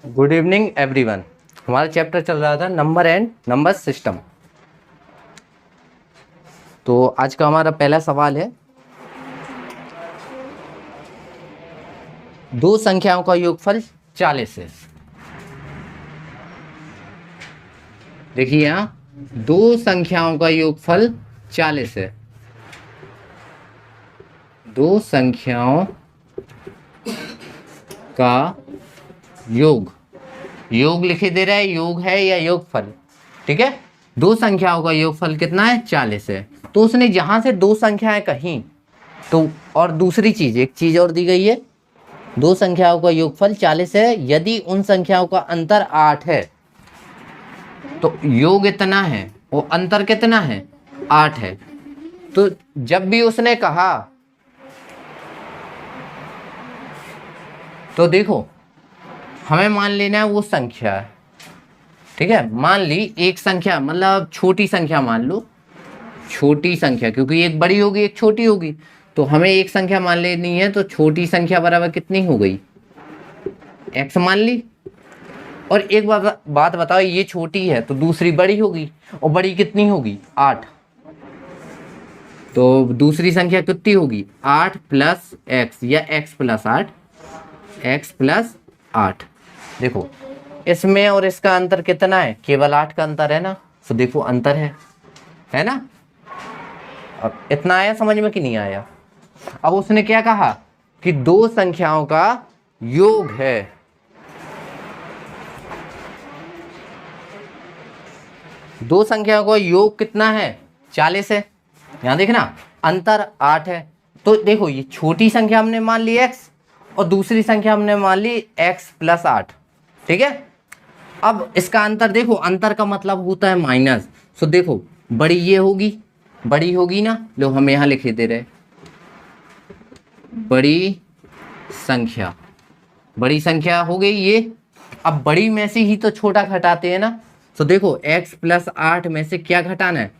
Good evening everyone. हमारा chapter चल रहा था नंबर एंड नंबर सिस्टम। तो आज का हमारा पहला सवाल है, दो संख्याओं का योगफल 40 है। देखिए यहाँ दो संख्याओं का योगफल 40 है। दो संख्याओं का योग लिखे दे रहा है, योग है या योगफल, ठीक है। दो संख्याओं का योगफल कितना है? 40 है। तो उसने जहां से दो संख्याएं कहीं तो, और दूसरी चीज, एक चीज और दी गई है, दो संख्याओं का योगफल 40 है यदि उन संख्याओं का अंतर 8 है तो योग इतना है और अंतर कितना है? 8 है। तो जब भी उसने कहा तो देखो हमें मान लेना है वो संख्या है, ठीक है। मान ली एक संख्या, मतलब छोटी संख्या मान लो, छोटी संख्या, क्योंकि एक बड़ी होगी एक छोटी होगी, तो हमें एक संख्या मान लेनी है। तो छोटी संख्या बराबर कितनी हो गई? x मान ली। और एक बात बताओ, ये छोटी है तो दूसरी बड़ी होगी, और बड़ी कितनी होगी? 8। तो दूसरी संख्या कितनी होगी? 8 प्लस x या x प्लस 8, x प्लस 8। देखो इसमें और इसका अंतर कितना है? केवल 8 का अंतर है ना। तो देखो अंतर है ना। अब इतना आया समझ में कि नहीं आया? अब उसने क्या कहा कि दो संख्याओं का योग है। दो संख्याओं का योग कितना है? 40 है। यहां देखना अंतर 8 है। तो देखो ये छोटी संख्या हमने मान ली x और दूसरी संख्या हमने मान ली x प्लस 8, ठीक है। अब इसका अंतर देखो, अंतर का मतलब होता है माइनस। तो देखो बड़ी ये होगी, बड़ी होगी ना, लो हम यहां लिखे दे रहे, बड़ी संख्या हो गई ये। अब बड़ी में से ही तो छोटा घटाते हैं ना। तो देखो x प्लस 8 में से क्या घटाना है?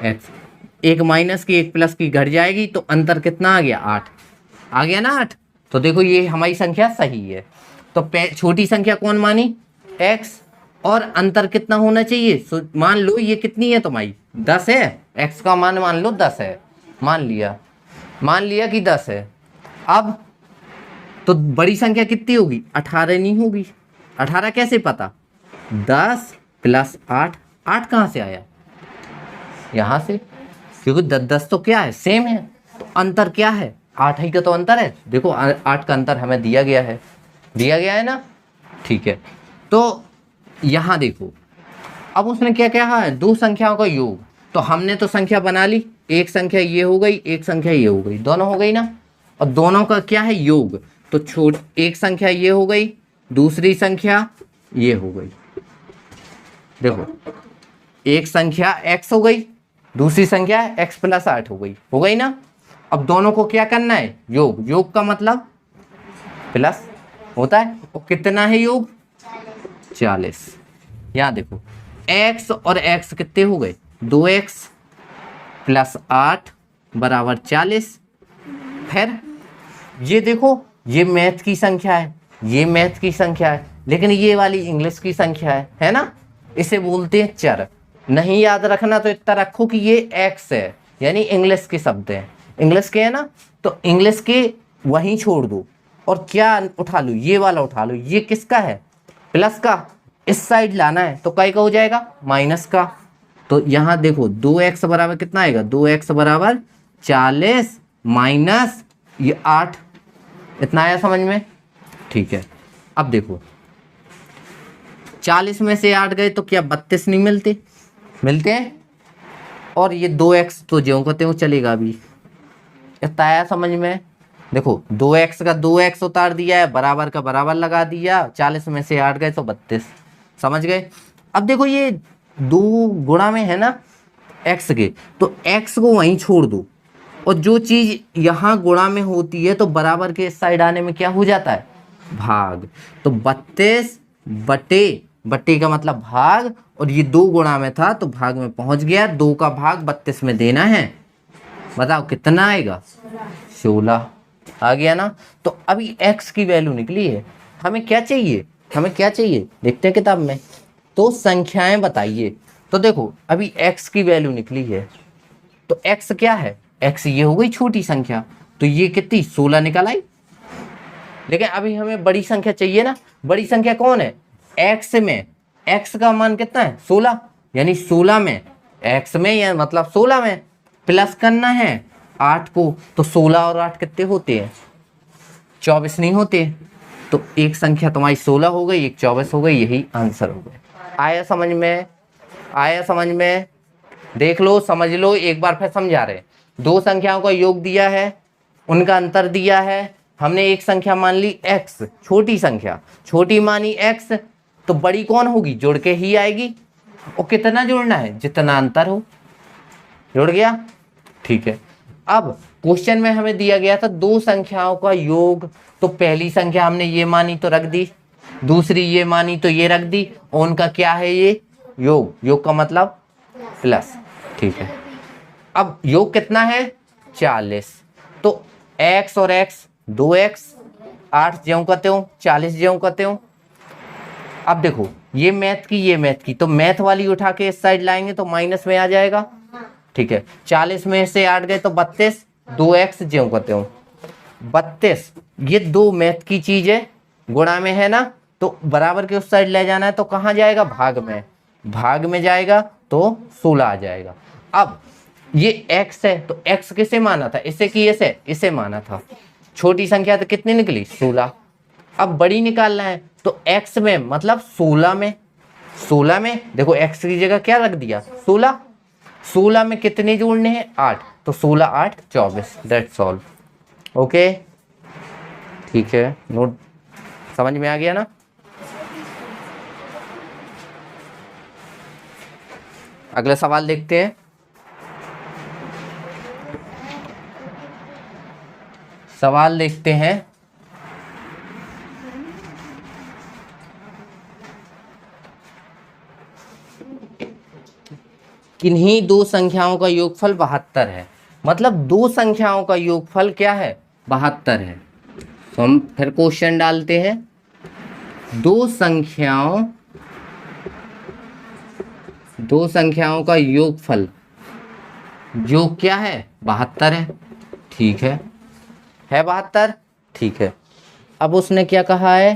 x, एक माइनस की एक प्लस की घट जाएगी, तो अंतर कितना आ गया? 8 आ गया ना, 8। तो देखो ये हमारी संख्या सही है। तो छोटी संख्या कौन मानी? x, और अंतर कितना होना चाहिए? सो मान लो ये कितनी है तुम्हारी? 10 है। x का मान मान लो 10 है, मान लिया कि 10 है। अब तो बड़ी संख्या कितनी होगी? 18 नहीं होगी? 18 कैसे पता? 10 प्लस 8, 8 कहाँ से आया? यहाँ से, क्योंकि 10 तो क्या है? सेम है। तो अंतर क्या है? 8 ही का तो अंतर है। देखो 8 का अंतर हमें दिया गया है ना, ठीक है। तो यहाँ देखो अब उसने क्या कहा है? दो संख्याओं का योग। तो हमने तो संख्या बना ली, एक संख्या ये हो गई, एक संख्या ये हो गई, दोनों हो गई ना। और दोनों का क्या है? योग। तो एक संख्या ये हो गई, दूसरी संख्या ये हो गई। देखो एक संख्या x हो गई, दूसरी संख्या x प्लस 8 हो गई ना। अब दोनों को क्या करना है? योग का मतलब प्लस होता है। और कितना है योग? 40। यहाँ देखो x और x कितने हो गए? 2x प्लस 8 बराबर 40। फिर ये देखो ये मैथ की संख्या है, ये मैथ की संख्या है, लेकिन ये वाली इंग्लिश की संख्या है ना। इसे बोलते हैं चर। नहीं याद रखना तो इतना रखो कि ये x है, यानी इंग्लिश के शब्द हैं, इंग्लिश के है ना। तो इंग्लिश के वहीं छोड़ दो और क्या उठा लो? ये वाला उठा लो। ये किसका है? प्लस का। इस साइड लाना है तो काय का हो जाएगा? माइनस का। तो यहाँ देखो 2x बराबर कितना आएगा? 2x बराबर 40 माइनस ये 8। इतना आया समझ में? ठीक है। अब देखो 40 में से 8 गए तो क्या 32 नहीं मिलते हैं। और ये 2x तो ज्यों का त्यों चलेगा अभी। इतना आया समझ में? देखो 2x का 2x उतार दिया है, बराबर का बराबर लगा दिया, 40 में से 8 गए तो 32। समझ गए? अब देखो ये दो गुणा में है ना x के, तो x को वहीं छोड़ दो, और जो चीज यहाँ गुणा में होती है तो बराबर के इस साइड आने में क्या हो जाता है? भाग। तो 32 बटे का मतलब भाग, और ये 2 गुणा में था तो भाग में पहुंच गया। 2 का भाग 32 में देना है। बताओ कितना आएगा? 16 आ गया ना। तो अभी x की वैल्यू निकली है, हमें क्या चाहिए? हमें क्या चाहिए देखते हैं किताब में। तो संख्याएं बताइए। तो देखो अभी x की वैल्यू निकली है, तो x क्या है, x ये हो गई छोटी संख्या, तो ये कितनी 16 निकल आई। लेकिन अभी हमें बड़ी संख्या चाहिए ना, बड़ी संख्या कौन है, x में, x का मान कितना है 16, यानी 16 में x में या मतलब 16 में प्लस करना है 8 को, तो 16 और 8 कितने होते हैं 24 नहीं होते। तो एक संख्या तुम्हारी 16 हो गई, एक 24 हो गई, यही आंसर हो गया। आया समझ में, आया समझ में, देख लो समझ लो, एक बार फिर समझा रहे। दो संख्याओं का योग दिया है, उनका अंतर दिया है, हमने एक संख्या मान ली x, छोटी संख्या, छोटी मानी x, तो बड़ी कौन होगी, जुड़ के ही आएगी। और कितना जोड़ना है, जितना अंतर हो। जुड़ गया, ठीक है। अब क्वेश्चन में हमें दिया गया था दो संख्याओं का योग, तो पहली संख्या हमने ये मानी तो रख दी, दूसरी ये मानी तो ये रख दी, और उनका क्या है ये योग, योग का मतलब प्लस, ठीक है। अब योग कितना है 40, तो x और x 2x, 8 ज्यों करते हो 40 ज्यों करते हो। अब देखो ये मैथ की, ये मैथ की, तो मैथ वाली उठा के इस साइड लाएंगे तो माइनस में आ जाएगा, ठीक है। 40 में से 8 गए तो 32, 2x ज्यों करते हो 32, ये दो मैथ की चीज है, गुणा में है ना, तो बराबर के उस साइड ले जाना है, तो कहाँ जाएगा भाग में, भाग में जाएगा तो 16 आ जाएगा। अब ये x है, तो x किसे माना था, इसे कि इसे माना था, छोटी संख्या तो कितनी निकली 16। अब बड़ी निकालना है, तो x में मतलब 16 में, 16 में देखो x की जगह क्या रख दिया 16, 16 में कितने जोड़ने हैं 8, तो 16 8 24, दैट्स ऑल। ओके ठीक है, नोट समझ में आ गया ना। अगला सवाल देखते हैं। सवाल देखते हैं, किन्हीं दो संख्याओं का योगफल 72 है, मतलब दो संख्याओं का योगफल क्या है 72 है। तो हम फिर क्वेश्चन डालते हैं, दो संख्याओं का योगफल योग क्या है 72 है, ठीक है 72, ठीक है। अब उसने क्या कहा है,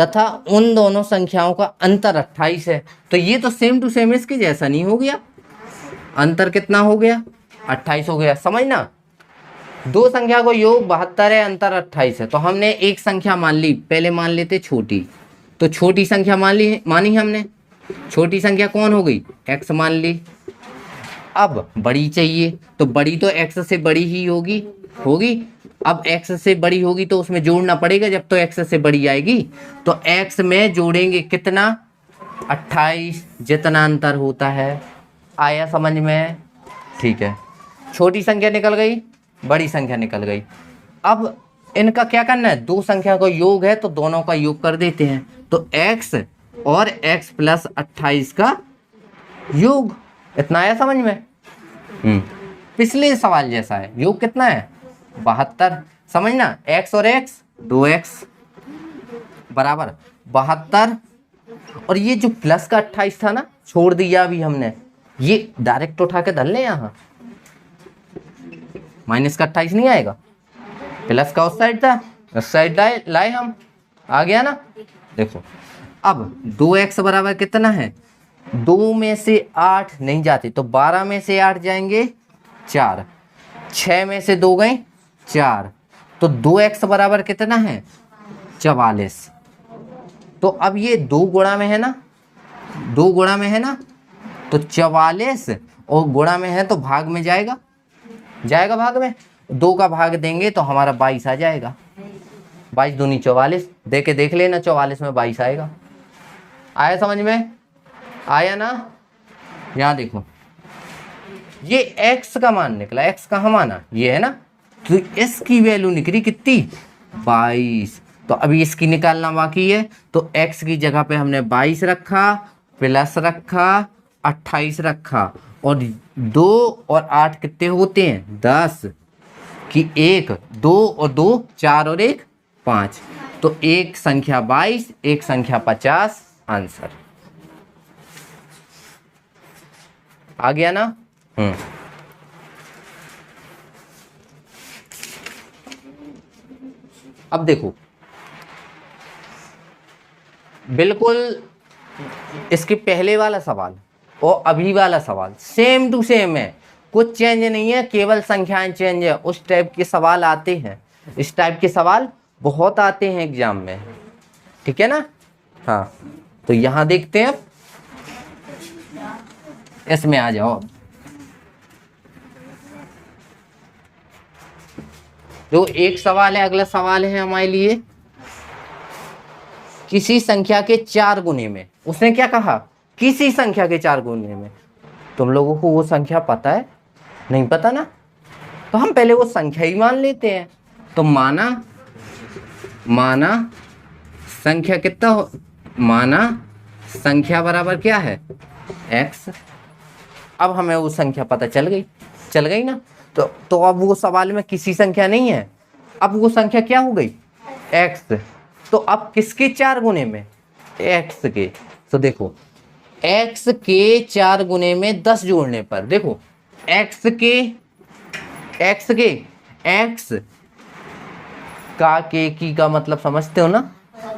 तथा उन दोनों संख्याओं का अंतर 28 है, तो ये तो सेम टू सेम इसके जैसा नहीं हो गया, अंतर कितना हो गया 28 हो गया, समझना। दो संख्या को योग 72 है, अंतर 28 है, तो हमने एक संख्या मान ली, पहले मान लेते छोटी, तो छोटी संख्या मानी हमने, छोटी संख्या कौन हो गई x मान ली। अब बड़ी चाहिए, तो बड़ी तो x से बड़ी ही होगी। अब x से बड़ी होगी तो उसमें जोड़ना पड़ेगा, जब तो x से बड़ी आएगी, तो x में जोड़ेंगे कितना 28, जितना अंतर होता है। आया समझ में, ठीक है। छोटी संख्या निकल गई, बड़ी संख्या निकल गई। अब इनका क्या करना है, दो संख्या का योग है तो दोनों का योग कर देते हैं, तो x और x प्लस 28 का योग, इतना आया समझ में। पिछले सवाल जैसा है, योग कितना है 72, समझना x और x 2x बराबर 72, और ये जो प्लस का 28 था ना छोड़ दिया अभी हमने, ये डायरेक्ट उठा के धर ले, यहाँ माइनस का 28 नहीं आएगा, प्लस का उस साइड था, उस साइड लाए हम, आ गया ना। देखो अब 2x बराबर कितना है, 2 में से 8 नहीं जाते, तो 12 में से 8 जाएंगे 4, 6 में से 2 गए 4, तो 2x बराबर कितना है 44। तो अब ये दो गुणा में है ना, दो गुणा में है ना, तो 44 और गुणा में है तो भाग में जाएगा भाग में, 2 का भाग देंगे तो हमारा 22 आ जाएगा, 22 दूनी 44, देख लेना 44 में 22 आएगा। आया समझ में, आया ना। यहाँ देखो ये x का मान निकला, x कहाँ माना ये है ना, तो इसकी वैल्यू निकली कितनी 22, तो अभी इसकी निकालना बाकी है, तो x की जगह पे हमने 22 रखा, प्लस रखा 28 रखा, और 2 और 8 कितने होते हैं 10 कि 1 2 और 2 4 और 1 5, तो एक संख्या 22, एक संख्या 50 आंसर आ गया ना। अब देखो बिल्कुल इसके पहले वाला सवाल और अभी वाला सवाल सेम टू सेम है, कुछ चेंज नहीं है, केवल संख्याएं चेंज है। उस टाइप के सवाल आते हैं, इस टाइप के सवाल बहुत आते हैं एग्जाम में, ठीक है ना। हाँ तो यहां देखते हैं, इसमें आ जाओ। जो एक सवाल है, अगला सवाल है हमारे लिए, किसी संख्या के 4 गुने में, उसने क्या कहा, किसी संख्या के 4 गुने में। तुम लोगों को वो संख्या पता है, नहीं पता ना, तो हम पहले वो संख्या ही मान लेते हैं। तो माना संख्या कितना हो, माना संख्या बराबर क्या है x। अब हमें वो संख्या पता चल गई ना। तो अब वो सवाल में किसी संख्या नहीं है, अब वो संख्या क्या हो गई x। तो अब किसके 4 गुने में, x के। तो देखो x के 4 गुने में 10 जोड़ने पर, देखो x का के की का मतलब समझते हो ना।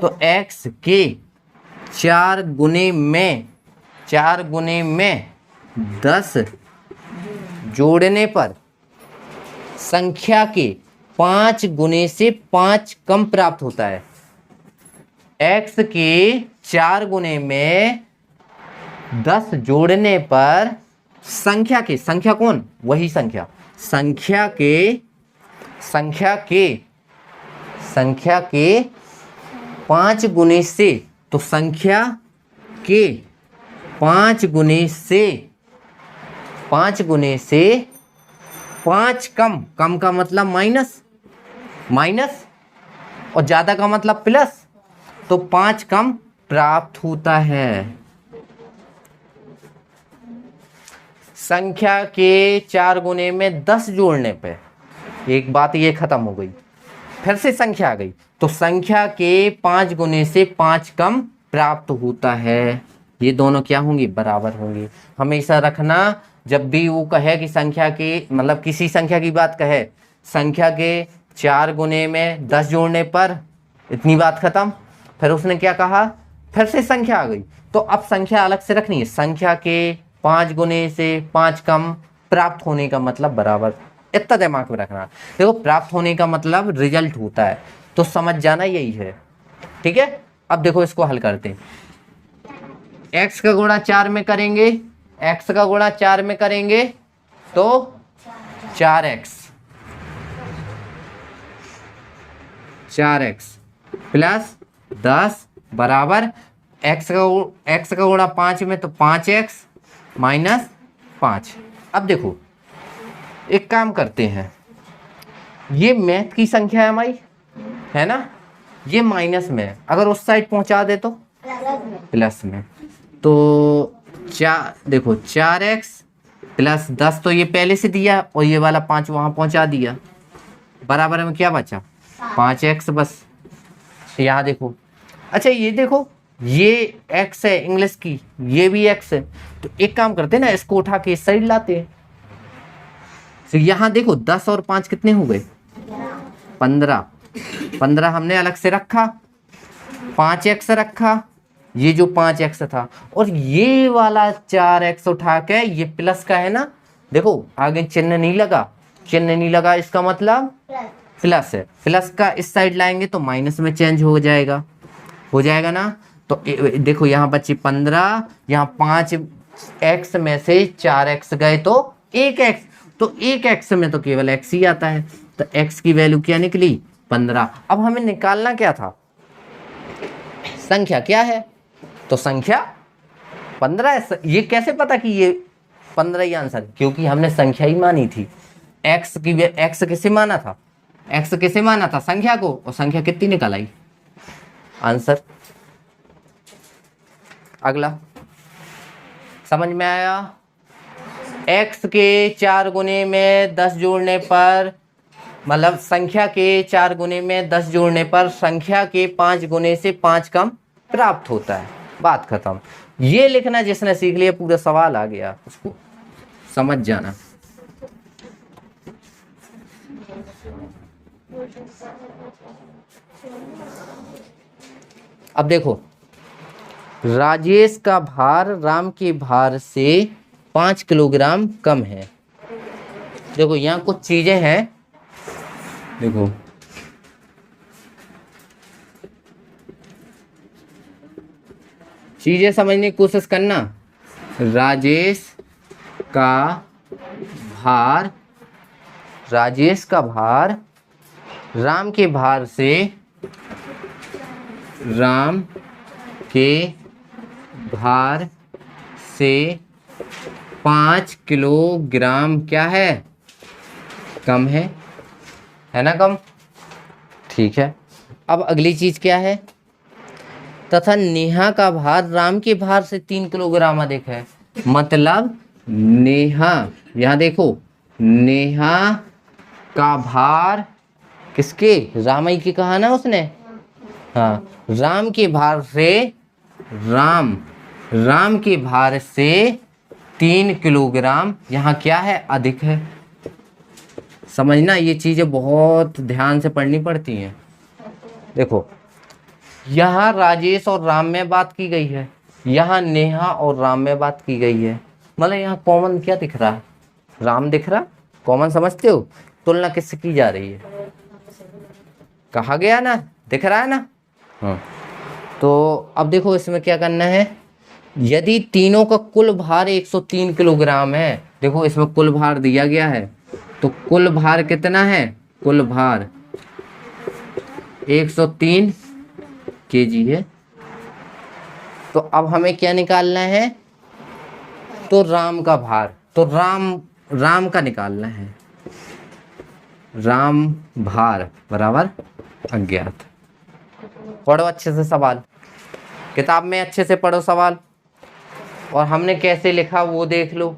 तो x के 4 गुने में 10 जोड़ने पर संख्या के 5 गुने से 5 कम प्राप्त होता है। x के 4 गुने में 10 जोड़ने पर संख्या कौन, वही संख्या के 5 गुने से, तो संख्या के 5 गुने से 5 कम का मतलब माइनस और ज्यादा का मतलब प्लस, तो 5 कम प्राप्त होता है। संख्या के 4 गुने में 10 जोड़ने पे एक बात ये खत्म हो गई, फिर से संख्या आ गई, तो संख्या के 5 गुने से 5 कम प्राप्त होता है। ये दोनों क्या होंगी, बराबर होंगी। हमेशा रखना, जब भी वो कहे कि संख्या के मतलब किसी संख्या की बात कहे, संख्या के 4 गुने में 10 जोड़ने पर, इतनी बात खत्म। फिर उसने क्या कहा, फिर से संख्या आ गई, तो अब संख्या अलग से रखनी है। संख्या के 5 गुने से 5 कम प्राप्त होने का मतलब बराबर, इतना दिमाग में रखना। देखो प्राप्त होने का मतलब रिजल्ट होता है, तो समझ जाना यही है, ठीक है। अब देखो इसको हल करते हैं। x का गुणा 4 में करेंगे, तो 4x प्लस 10 बराबर x का गुणा 5 में, तो 5x माइनस 5। अब देखो एक काम करते हैं, ये मैथ की संख्या है हमारी, है ना, ये माइनस में, अगर उस साइड पहुंचा दे तो प्लस में। तो देखो 4x प्लस 10 तो ये पहले से दिया, और ये वाला 5 वहां पहुंचा दिया, बराबर में क्या बचा 5x बस। यहाँ देखो, अच्छा ये देखो ये x है इंग्लिश की, ये भी x है, तो एक काम करते हैं ना, इसको उठा के इस साइड लाते हैं। तो यहाँ देखो 10 और 5 कितने हो गए 15 हमने अलग से रखा, 5x रखा, ये जो 5x था, और ये वाला 4x उठा के, ये प्लस का है ना, देखो आगे चिन्ह नहीं लगा, इसका मतलब प्लस है, प्लस का इस साइड लाएंगे तो माइनस में चेंज हो जाएगा ना। तो देखो यहाँ बची 15, यहाँ 5x में से 4x गए तो 1x, तो 1x में तो केवल x ही आता है, तो x की वैल्यू क्या निकली 15। अब हमें निकालना क्या था, संख्या क्या है, तो संख्या 15 है। ये कैसे पता कि ये 15 ही आंसर, क्योंकि हमने संख्या ही मानी थी। x किसे माना था, संख्या को, और संख्या कितनी निकल आई आंसर। अगला समझ में आया, x के 4 गुने में 10 जोड़ने पर मतलब संख्या के 4 गुने में 10 जोड़ने पर संख्या के 5 गुने से 5 कम प्राप्त होता है। बात खत्म। ये लिखना जिसने सीख लिया पूरा सवाल आ गया, उसको समझ जाना। अब देखो, राजेश का भार राम के भार से 5 किलोग्राम कम है। देखो यहाँ कुछ चीजें हैं, देखो चीजें समझने की कोशिश करना। राजेश का भार, राजेश का भार राम के भार से, राम के भार से 5 किलोग्राम क्या है, कम है ना कम। ठीक है, अब अगली चीज क्या है, तथा नेहा का भार राम के भार से 3 किलोग्राम अधिक है। मतलब नेहा, यहाँ देखो नेहा का भार किसके, रामाई की कहा ना उसने, हाँ राम के भार से, राम के भार से 3 किलोग्राम यहाँ क्या है, अधिक है। समझना, ये चीजें बहुत ध्यान से पढ़नी पड़ती हैं। देखो यहाँ राजेश और राम में बात की गई है, यहाँ नेहा और राम में बात की गई है। मतलब यहाँ कॉमन क्या दिख रहा है, राम दिख रहा, कॉमन समझते हो। तुलना किससे की जा रही है, कहा गया ना, दिख रहा है ना। हाँ, तो अब देखो इसमें क्या करना है, यदि तीनों का कुल भार 103 किलोग्राम है, देखो इसमें कुल भार दिया गया है, तो कुल भार कितना है, कुल भार 103 केजी है। तो अब हमें क्या निकालना है, तो राम का भार, तो राम का निकालना है, राम भार बराबर अज्ञात। पढ़ो अच्छे से सवाल, किताब में अच्छे से पढ़ो सवाल, और हमने कैसे लिखा वो देख लो।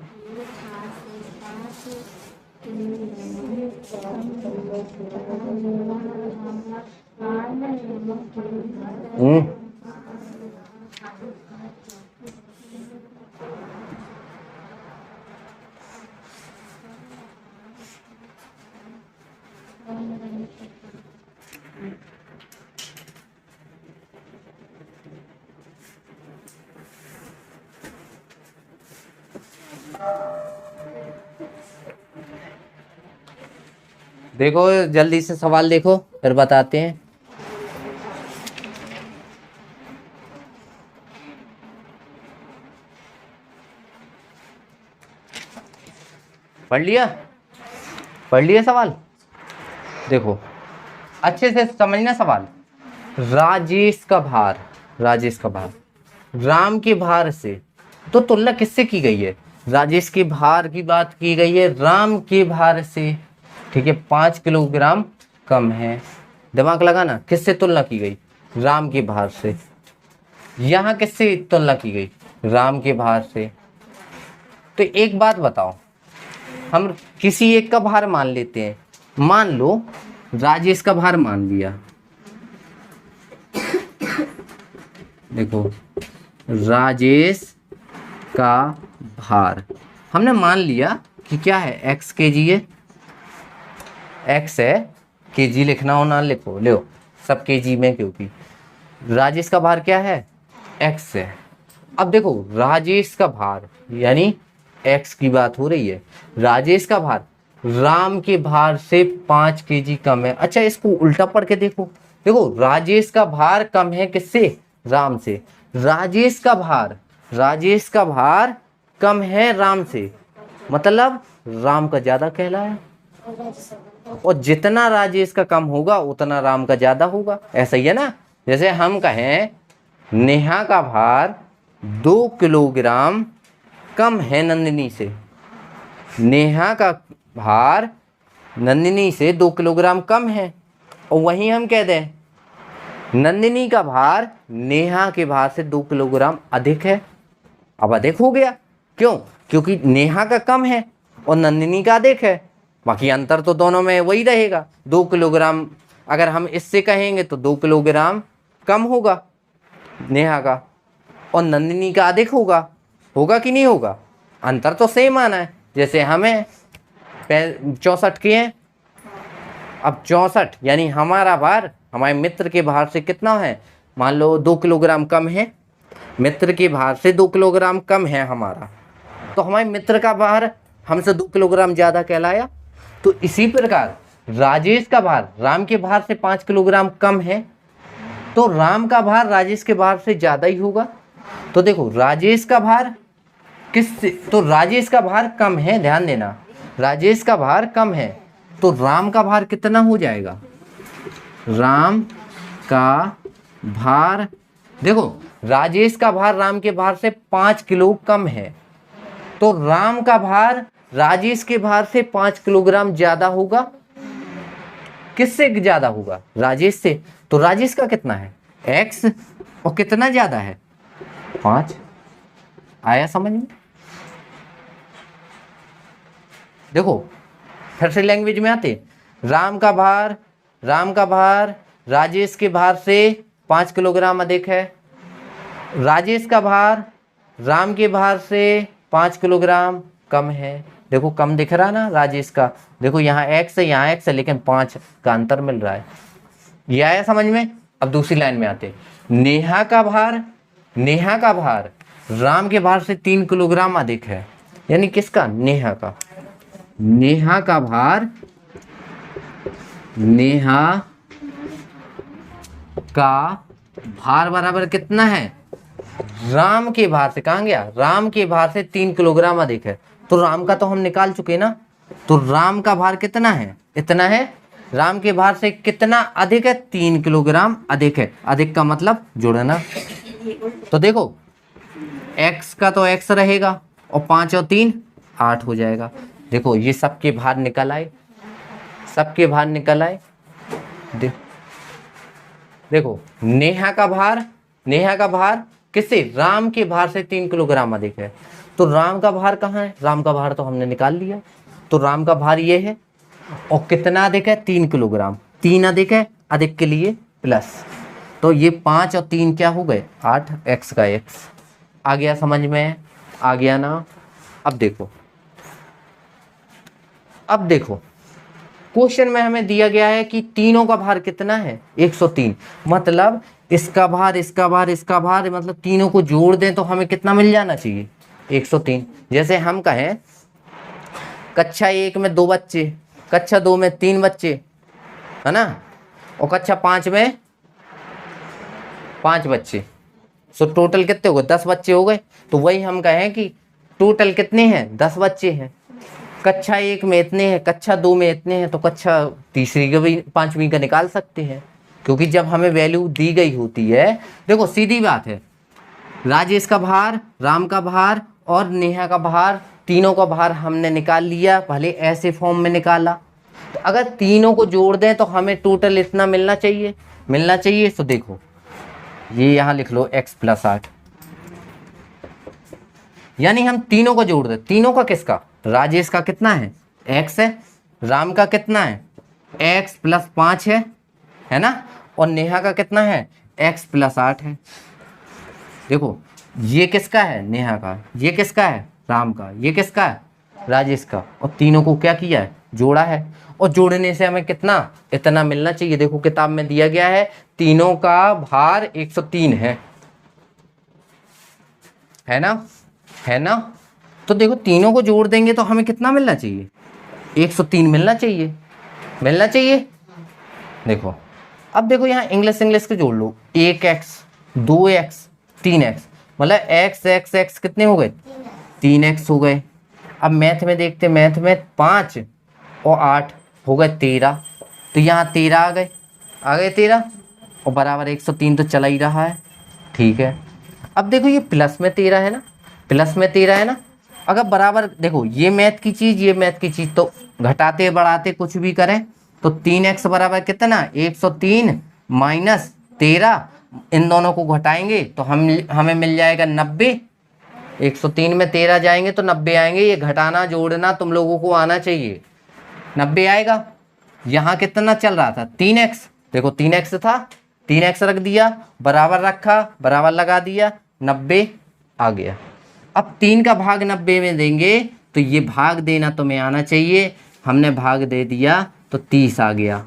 देखो जल्दी से सवाल देखो, फिर बताते हैं। पढ़ लिया सवाल। देखो अच्छे से समझना सवाल। राजेश का भार राम के भार से, तो तुलना किससे की गई है, राजेश के भार की बात की गई है राम के भार से। ठीक है, 5 किलोग्राम कम है। दिमाग लगाना, किससे तुलना की गई, राम के भार से। यहाँ किससे तुलना की गई, राम के भार से। तो एक बात बताओ, हम किसी एक का भार मान लेते हैं, मान लो राजेश का भार मान लिया। देखो राजेश का भार हमने मान लिया कि क्या है, x kg है, x है, kg लिखना हो ना लिखो, लो सब kg में, क्योंकि राजेश का भार क्या है, x है। अब देखो राजेश का भार यानी x की बात हो रही है, राजेश का भार राम के भार से 5 kg कम है। अच्छा इसको उल्टा पढ़ के देखो, देखो राजेश का भार कम है किससे, राम से। राजेश का भार कम है राम से, मतलब राम का ज्यादा कहलाया, और जितना राजेश का कम होगा उतना राम का ज्यादा होगा। ऐसा ही है ना, जैसे हम कहें नेहा का भार 2 किलोग्राम कम है नंदिनी से, नेहा का भार नंदिनी से 2 किलोग्राम कम है, और वहीं हम कह दें नंदिनी का भार नेहा के भार से 2 किलोग्राम अधिक है। अब अधिक हो गया, क्यों, क्योंकि नेहा का कम है और नंदिनी का अधिक है, बाकी अंतर तो दोनों में वही रहेगा, 2 किलोग्राम। अगर हम इससे कहेंगे तो 2 किलोग्राम कम होगा नेहा का, और नंदिनी का अधिक होगा। होगा कि नहीं होगा? अंतर तो सेम आना है। जैसे हमें 64 के हैं, अब 64 यानी हमारा भार हमारे मित्र के भार से कितना है, मान लो 2 किलोग्राम कम है, मित्र के भार से 2 किलोग्राम कम है हमारा, तो हमारे मित्र का भार हमसे 2 किलोग्राम ज़्यादा कहलाया। तो इसी प्रकार राजेश का भार राम के भार से 5 किलोग्राम कम है, तो राम का भार राजेश के भार से ज़्यादा ही होगा। तो देखो राजेश का भार तो राजेश का भार कम है, ध्यान देना, राजेश का भार कम है, तो राम का भार कितना हो जाएगा? राम का भार, देखो राजेश का भार राम के भार से 5 किलो कम है, तो राम का भार राजेश के भार से 5 किलोग्राम ज्यादा होगा। किससे ज्यादा होगा? राजेश से। तो राजेश का कितना है? x, और कितना ज्यादा है? 5। आया समझ में? देखो फिर से लैंग्वेज में आते, राम का भार राजेश के भार से 5 किलोग्राम अधिक है, राजेश का भार राम के भार से 5 किलोग्राम कम है। देखो कम दिख रहा ना राजेश का, देखो यहाँ x है यहाँ x है, लेकिन 5 का अंतर मिल रहा है। ये आया समझ में? अब दूसरी लाइन में आते, नेहा का भार राम के भार से 3 किलोग्राम अधिक है, यानी किसका? नेहा का भार, नेहा का भार बराबर कितना है? राम के भार से, कहाँ गया? राम के भार से 3 किलोग्राम अधिक है, तो राम का तो हम निकाल चुके ना, तो राम का भार कितना है? इतना है। राम के भार से कितना अधिक है? 3 किलोग्राम अधिक है। अधिक का मतलब जोड़ना। तो देखो x का तो x रहेगा, और 5 और 3 8 हो जाएगा। देखो ये सबके भार निकल आए, देखो नेहा का भार किससे? राम के भार से 3 किलोग्राम अधिक है, तो राम का भार कहाँ है? राम का भार तो हमने निकाल लिया, तो राम का भार ये है, और कितना अधिक है? 3 किलोग्राम। 3 अधिक है, अधिक के लिए प्लस, तो ये 5 और 3 क्या हो गए? 8, x का x। आ गया समझ में? आ गया ना? अब देखो क्वेश्चन में हमें दिया गया है कि तीनों का भार कितना है? 103। मतलब इसका भार मतलब तीनों को जोड़ दें तो हमें कितना मिल जाना चाहिए? 103। जैसे हम कहें कक्षा 1 में 2 बच्चे, कक्षा 2 में 3 बच्चे, है ना, और कक्षा 5 में 5 बच्चे, सो टोटल कितने हो गए? 10 बच्चे हो गए। तो वही हम कहें कि टोटल कितने हैं? 10 बच्चे हैं। कक्षा 1 में इतने हैं, कक्षा 2 में इतने हैं, तो कक्षा तीसरी का भी 5वीं का निकाल सकते हैं, क्योंकि जब हमें वैल्यू दी गई होती है, देखो सीधी बात है, राजेश का भार, राम का भार और नेहा का भार, तीनों का भार हमने निकाल लिया, भले ऐसे फॉर्म में निकाला। तो अगर तीनों को जोड़ दें तो हमें टोटल इतना मिलना चाहिए। तो देखो ये यहाँ लिख लो x + 8, यानी हम तीनों को जोड़ दें। तीनों का किसका? राजेश का कितना है? x है, राम का कितना है? x + 5 है ना, और नेहा का कितना है? x + 8 है। देखो ये किसका है? नेहा का। ये किसका है? राम का। ये किसका है? राजेश का। और तीनों को क्या किया है? जोड़ा है, और जोड़ने से हमें कितना? इतना मिलना चाहिए। देखो किताब में दिया गया है तीनों का भार 103 है ना। तो देखो तीनों को जोड़ देंगे तो हमें कितना मिलना चाहिए? 103 मिलना चाहिए। देखो अब देखो यहाँ इंग्लिश के जोड़ लो, 1x 2x 3x, मतलब x कितने हो गए? 3x हो गए। अब मैथ में देखते, मैथ में 5 और 8 हो गए 13, तो यहाँ 13 आ गए 13, और बराबर 103 तो चला ही रहा है, ठीक है। अब देखो ये प्लस में 13 है ना, अगर बराबर, देखो ये मैथ की चीज़ तो घटाते बढ़ाते कुछ भी करें तो 3x बराबर कितना? 103 माइनस 13, इन दोनों को घटाएंगे तो हमें मिल जाएगा 90। 103 में 13 जाएंगे तो 90 आएंगे। ये घटाना जोड़ना तुम लोगों को आना चाहिए, 90 आएगा। यहाँ कितना चल रहा था 3x, देखो 3x था, 3x रख दिया, बराबर रखा, बराबर लगा दिया, 90 आ गया। अब 3 का भाग 90 में देंगे तो ये भाग देना तुम्हें आना चाहिए, हमने भाग दे दिया तो 30 आ गया।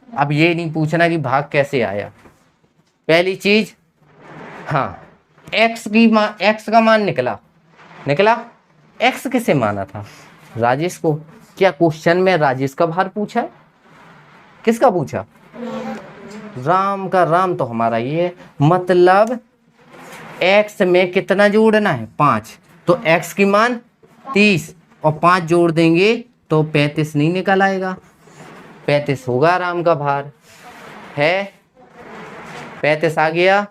अब ये नहीं पूछना कि भाग कैसे आया, पहली चीज, हाँ x का मान निकला, x किसे माना था, राजेश को। क्या क्वेश्चन में राजेश का भार पूछा है, किसका पूछा, राम का। राम तो हमारा ये है, मतलब x में कितना जोड़ना है 5, तो x की मान 30 और 5 जोड़ देंगे तो 35 नहीं निकल आएगा, 35 होगा राम का भार है, 35 आ गया।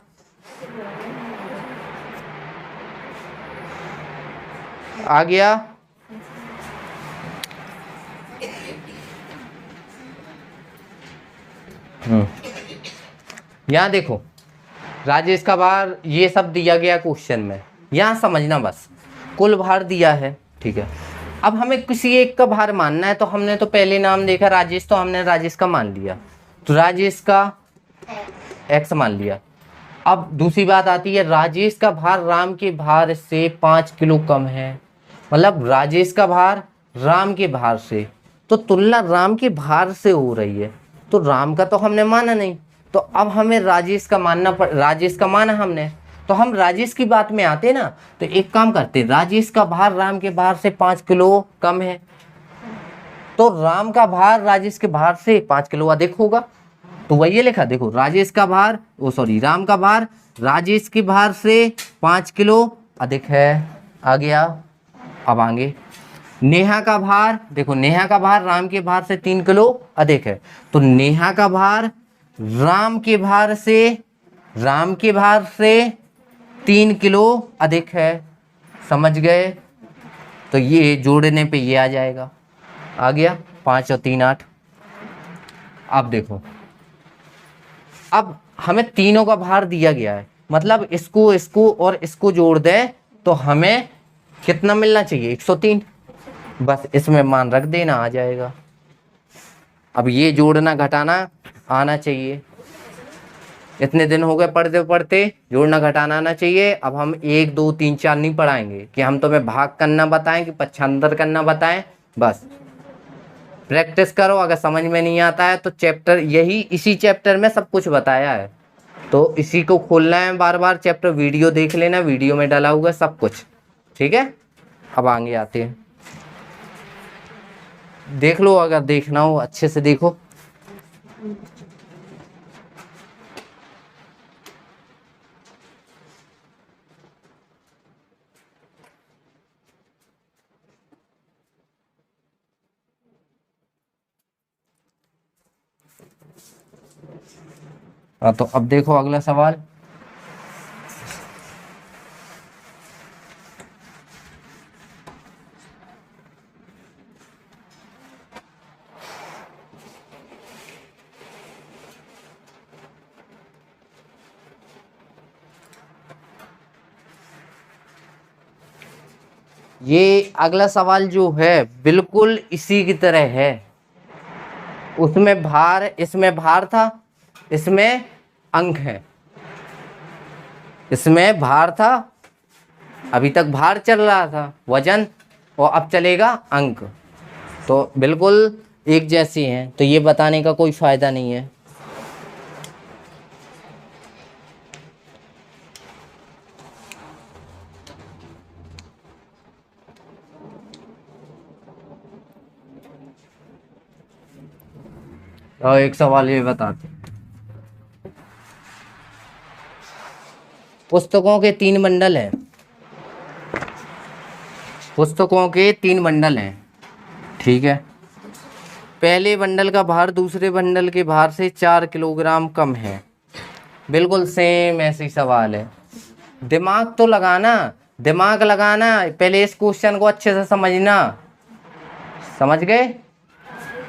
आ गया। यहाँ देखो राजेश का भार ये सब दिया गया क्वेश्चन में, यहाँ समझना बस, कुल भार दिया है, ठीक है। अब हमें किसी एक का भार मानना है, तो हमने तो पहले नाम देखा राजेश, तो हमने राजेश का मान लिया, तो राजेश का x मान लिया। अब दूसरी बात आती है, राजेश का भार राम के भार से 5 किलो कम है, मतलब राजेश का भार राम के भार से, तो तुलना राम के भार से हो रही है, तो राम का तो हमने माना नहीं, तो अब हमें राजेश का मानना राजेश का माना हमने, तो हम राजेश की बात में आते ना, तो एक काम करते, राजेश का भार राम के भार से 5 किलो कम है, तो राम का भार राजेश के भार से 5 किलो अधिक होगा, तो वही लिखा, देखो राजेश का भार राम का भार राजेश के भार से 5 किलो अधिक है, आ गया। अब आगे नेहा का भार, देखो नेहा का भार राम के भार से 3 किलो अधिक है, तो नेहा का भार राम के भार से 3 किलो अधिक है, समझ गए, तो ये जोड़ने पे ये आ जाएगा, आ गया 5 और 3 8। अब देखो, अब हमें तीनों का भार दिया गया है, मतलब इसको और इसको जोड़ दें तो हमें कितना मिलना चाहिए 103, बस इसमें मान रख देना, आ जाएगा। अब ये जोड़ना घटाना आना चाहिए, इतने दिन हो गए पढ़ते पढ़ते, जोड़ना घटाना आना चाहिए। अब हम 1 2 3 4 नहीं पढ़ाएंगे कि हम तुम्हें भाग करना बताएं कि पक्षांतर करना बताएं, बस प्रैक्टिस करो। अगर समझ में नहीं आता है तो चैप्टर इसी चैप्टर में सब कुछ बताया है, तो इसी को खोलना है बार बार चैप्टर, वीडियो देख लेना, वीडियो में डाला हुआ सब कुछ, ठीक है। अब आगे आते हैं, देख लो, अगर देखना हो अच्छे से देखो। हाँ, तो अब देखो अगला सवाल, ये अगला सवाल जो है बिल्कुल इसी की तरह है, उसमें भार, इसमें भार था, इसमें अंक है, इसमें भार था, अभी तक भार चल रहा था वजन, और अब चलेगा अंक, तो बिल्कुल एक जैसी हैं, तो ये बताने का कोई फायदा नहीं है। और एक सवाल ये बताते, पुस्तकों के 3 बंडल हैं, पुस्तकों के 3 बंडल हैं, ठीक है। पहले बंडल का भार दूसरे बंडल के भार से 4 किलोग्राम कम है, बिल्कुल सेम ऐसे ही सवाल है। दिमाग तो लगाना, दिमाग लगाना, पहले इस क्वेश्चन को अच्छे से समझना, समझ गए,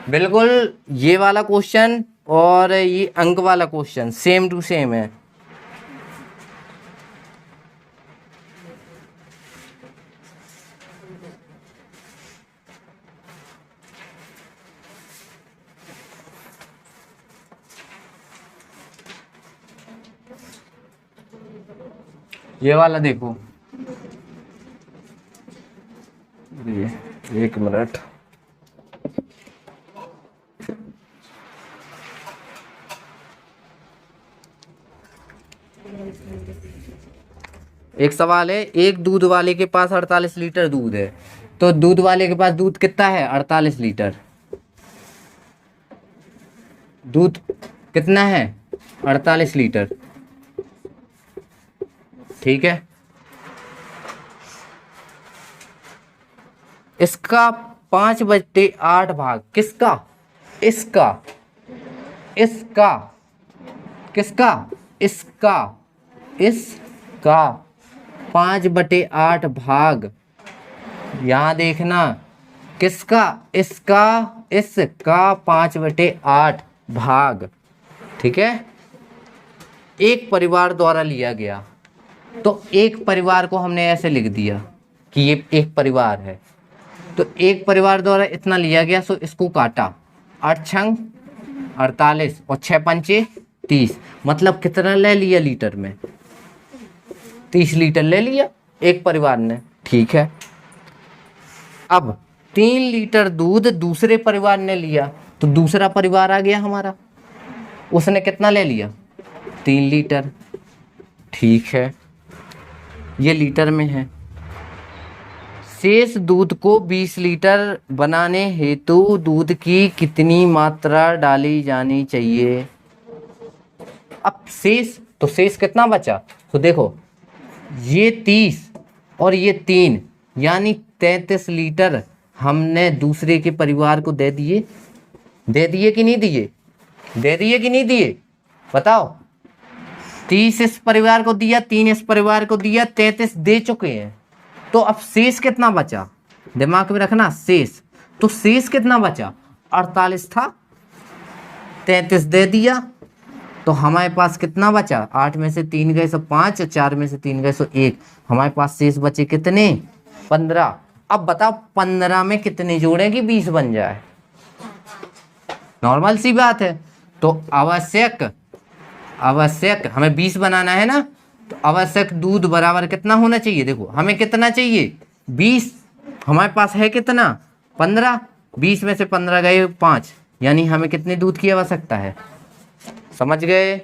बिल्कुल ये वाला क्वेश्चन और ये अंक वाला क्वेश्चन सेम टू सेम है। ये वाला देखो, ये 1 मिनट। एक सवाल है, एक दूध वाले के पास 48 लीटर दूध है, तो दूध वाले के पास दूध कितना है? 48 लीटर। दूध कितना है? 48 लीटर। ठीक है, इसका 5/8 भाग किसका? इसका। इसका किसका? इसका। इसका 5/8 भाग, यहां देखना, किसका? इसका। इसका 5/8 भाग। ठीक है, एक परिवार द्वारा लिया गया, तो एक परिवार को हमने ऐसे लिख दिया कि ये एक परिवार है, तो एक परिवार द्वारा इतना लिया गया, सो इसको काटा, 8 छंग 48 और 6 पंचे 30, मतलब कितना ले लिया लीटर में? 30 लीटर ले लिया एक परिवार ने। ठीक है, अब 3 लीटर दूध दूसरे परिवार ने लिया, तो दूसरा परिवार आ गया हमारा, उसने कितना ले लिया? 3 लीटर। ठीक है, ये लीटर में है। शेष दूध को 20 लीटर बनाने हेतु दूध की कितनी मात्रा डाली जानी चाहिए? अब शेष, तो शेष कितना बचा? तो देखो, ये 30 और ये 3, यानी 33 लीटर हमने दूसरे के परिवार को दे दिए। दे दिए कि नहीं दिए? दे दिए कि नहीं दिए? बताओ। 30 इस परिवार को दिया, 3 इस परिवार को दिया, 33 दे चुके हैं। तो अब शेष कितना बचा? दिमाग में रखना, शेष। तो शेष कितना बचा? 48 था, 33 दे दिया, तो हमारे पास कितना बचा? 8 में से 3 गए सो 5, 4 में से 3 गए सो 1, हमारे पास शेष बचे कितने? 15। अब बताओ 15 में कितने जोड़ें कि 20 बन जाए? नॉर्मल सी बात है। तो आवश्यक हमें 20 बनाना है ना, तो आवश्यक दूध बराबर कितना होना चाहिए? देखो, हमें कितना चाहिए? 20, हमारे पास है कितना? 15। 20 में से 15 गए 5, यानी हमें कितने दूध की आवश्यकता है? समझ गए?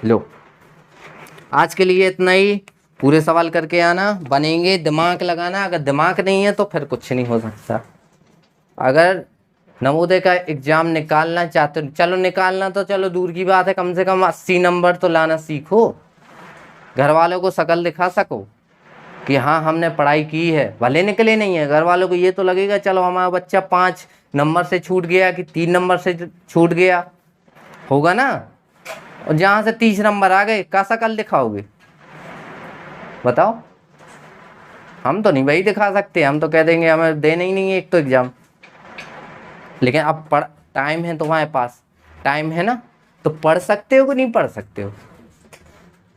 लो, आज के लिए इतना ही। पूरे सवाल करके आना, बनेंगे, दिमाग लगाना। अगर दिमाग नहीं है तो फिर कुछ नहीं हो सकता। अगर नवोदय का एग्जाम निकालना चाहते हो, चलो निकालना तो चलो दूर की बात है, कम से कम 80 नंबर तो लाना सीखो। घर वालों को शकल दिखा सको कि हाँ हमने पढ़ाई की है, भले निकले नहीं है, घर वालों को ये तो लगेगा चलो हमारा बच्चा 5 नंबर से छूट गया कि 3 नंबर से छूट गया, होगा ना। और जहाँ से 30 नंबर आ गए, का शकल दिखाओगे? बताओ। हम तो नहीं भाई दिखा सकते, हम तो कह देंगे हमें देना ही नहीं है एक तो एग्जाम। लेकिन अब टाइम है तुम्हारे पास, टाइम है ना, तो पढ़ सकते हो कि नहीं पढ़ सकते हो?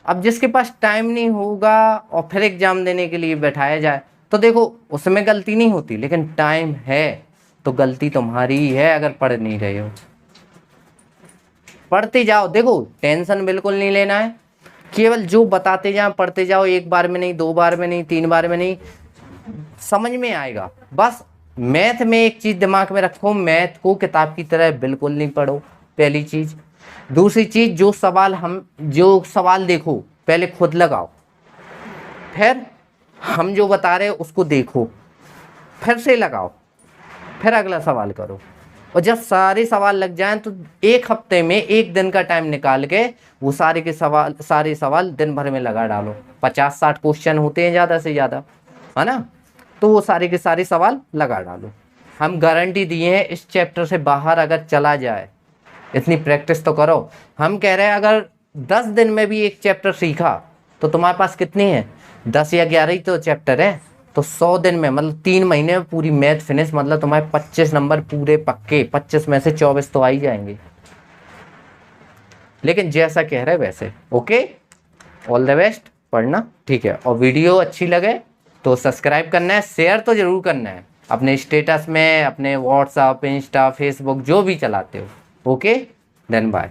अब जिसके पास टाइम नहीं होगा और फिर एग्जाम देने के लिए बैठाया जाए, तो देखो उसमें गलती नहीं होती, लेकिन टाइम है तो गलती तुम्हारी ही है अगर पढ़ नहीं रहे हो। पढ़ते जाओ, देखो टेंशन बिल्कुल नहीं लेना है, केवल जो बताते जाओ पढ़ते जाओ, 1 बार में नहीं, 2 बार में नहीं, 3 बार में नहीं, समझ में आएगा। बस मैथ में एक चीज दिमाग में रखो, मैथ को किताब की तरह बिल्कुल नहीं पढ़ो, पहली चीज। दूसरी चीज, जो सवाल देखो पहले खुद लगाओ, फिर हम जो बता रहे हैं उसको देखो, फिर से लगाओ, फिर अगला सवाल करो। और जब सारे सवाल लग जाएं तो 1 हफ्ते में 1 दिन का टाइम निकाल के वो सारे सवाल दिन भर में लगा डालो। 50-60 क्वेश्चन होते हैं ज़्यादा से ज़्यादा, है ना, तो वो सारे के सारे सवाल लगा डालो। हम गारंटी दिए हैं इस चैप्टर से बाहर अगर चला जाए, इतनी प्रैक्टिस तो करो। हम कह रहे हैं अगर 10 दिन में भी एक चैप्टर सीखा तो तुम्हारे पास कितने हैं? 10 या 11 ही तो चैप्टर है, तो 100 दिन में मतलब 3 महीने में पूरी मैथ फिनिश, मतलब तुम्हारे 25 नंबर पूरे पक्के, 25 में से 24 तो आ ही जाएंगे। लेकिन जैसा कह रहे वैसे। ओके, ऑल द बेस्ट, पढ़ना, ठीक है। और वीडियो अच्छी लगे तो सब्सक्राइब करना है, शेयर तो जरूर करना है अपने स्टेटस में, अपने व्हाट्सएप, इंस्टा, फेसबुक जो भी चलाते हो। Okay, then bye.